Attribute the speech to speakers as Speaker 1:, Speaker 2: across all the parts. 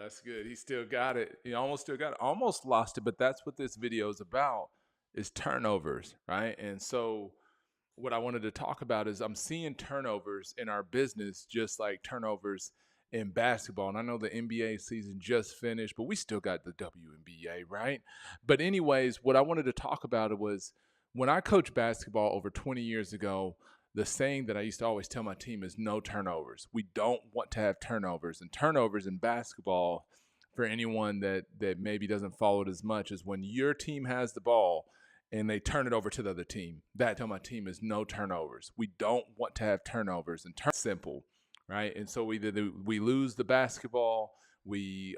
Speaker 1: That's good. He still got it. He almost still got it. Almost lost it, but that's what this video is about is turnovers, right? And so what I wanted to talk about is I'm seeing turnovers in our business just like turnovers in basketball. And I know the NBA season just finished, but we still got the WNBA, right? But anyways, what I wanted to talk about was when I coached basketball over 20 years ago, the saying that I used to always tell my team is no turnovers. We don't want to have turnovers. And turnovers in basketball, for anyone that maybe doesn't follow it as much, is when your team has the ball and they turn it over to the other team. That to my team is no turnovers. We don't want to have turnovers, and simple, right? And so we lose the basketball, we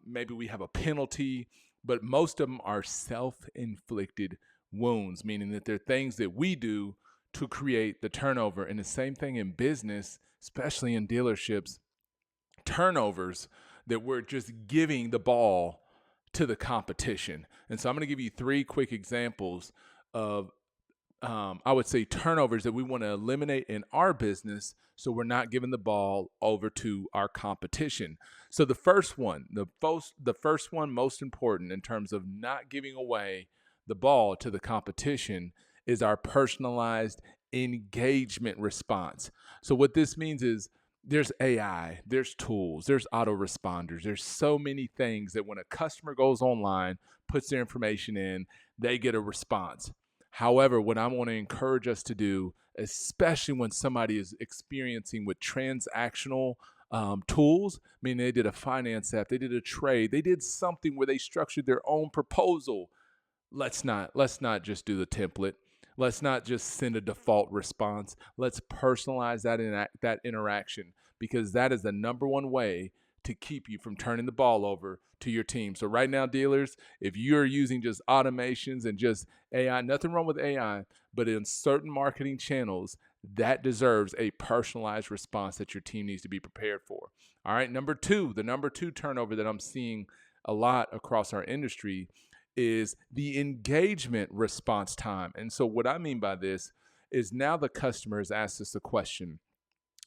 Speaker 1: maybe we have a penalty, but most of them are self-inflicted wounds, meaning that they're things that we do to create the turnover. And the same thing in business, especially in dealerships, turnovers that we're just giving the ball to the competition. And so I'm going to give you three quick examples of, I would say, turnovers that we want to eliminate in our business so we're not giving the ball over to our competition. So the first one, the first one most important in terms of not giving away the ball to the competition is our personalized engagement response. So what this means is there's AI, there's tools, there's autoresponders, there's so many things that when a customer goes online, puts their information in, they get a response. However, what I want to encourage us to do, especially when somebody is experiencing with transactional tools, meaning they did a finance app, they did a trade, they did something where they structured their own proposal. Let's not just do the template. Let's not just send a default response. Let's personalize that interaction, because that is the number one way to keep you from turning the ball over to your team. So right now, dealers, if you're using just automations and just AI, nothing wrong with AI, but in certain marketing channels, that deserves a personalized response that your team needs to be prepared for. All right, the number two turnover that I'm seeing a lot across our industry is the engagement response time. And so what I mean by this is now the customer has asked us a question.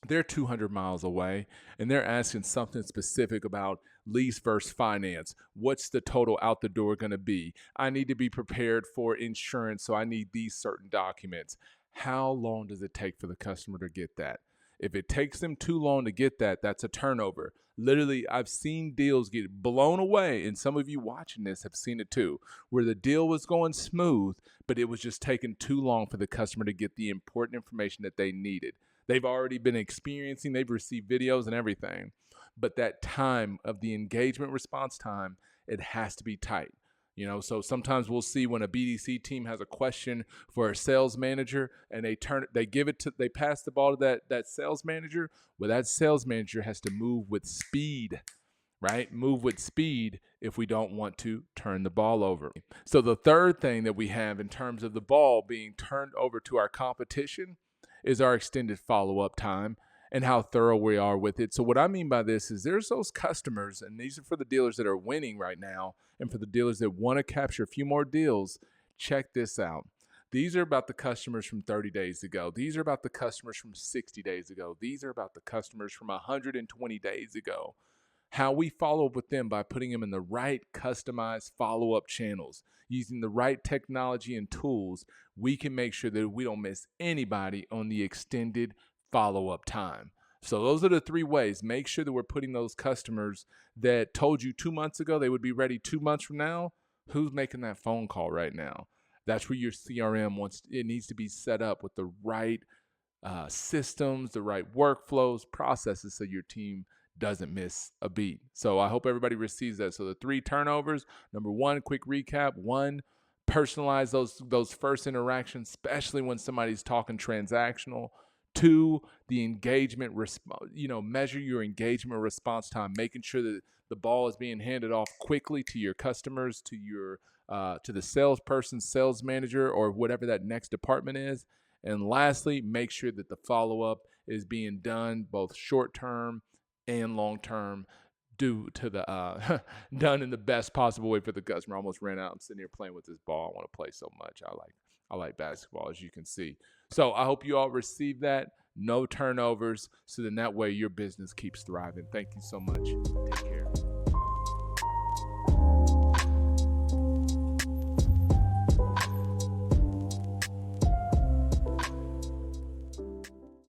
Speaker 1: They're 200 miles away and they're asking something specific about lease versus finance. What's the total out the door going to be? I need to be prepared for insurance, so I need these certain documents. How long does it take for the customer to get that? If it takes them too long to get that, that's a turnover. Literally, I've seen deals get blown away, and some of you watching this have seen it too, where the deal was going smooth, but it was just taking too long for the customer to get the important information that they needed. They've already been experiencing, they've received videos and everything, but that time of the engagement response time, it has to be tight. So sometimes we'll see when a BDC team has a question for a sales manager and they pass the ball to that sales manager. Well, that sales manager has to move with speed, right? Move with speed if we don't want to turn the ball over. So the third thing that we have in terms of the ball being turned over to our competition is our extended follow-up time and how thorough we are with it. So what I mean by this is there's those customers, and these are for the dealers that are winning right now, and for the dealers that want to capture a few more deals. Check this out. These are about the customers from 30 days ago. These are about the customers from 60 days ago. These are about the customers from 120 days ago. How we follow up with them by putting them in the right customized follow-up channels, using the right technology and tools, we can make sure that we don't miss anybody on the extended follow-up time. So those are the three ways. Make sure that we're putting those customers that told you 2 months ago they would be ready 2 months from now. Who's making that phone call right now? That's where your CRM it needs to be set up with the right systems, the right workflows, processes, so your team doesn't miss a beat. So I hope everybody receives that. So the three turnovers: number one, quick recap. One, personalize those first interactions, especially when somebody's talking transactional. Two, the engagement measure your engagement response time, making sure that the ball is being handed off quickly to your customers, to the salesperson, sales manager, or whatever that next department is. And lastly, make sure that the follow-up is being done both short-term and long-term, due to the done in the best possible way for the customer. I almost ran out. I'm sitting here playing with this ball. I want to play so much. I like basketball, as you can see. So I hope you all receive that. no turnovers, so then that way your business keeps thriving. Thank you so much. Take care.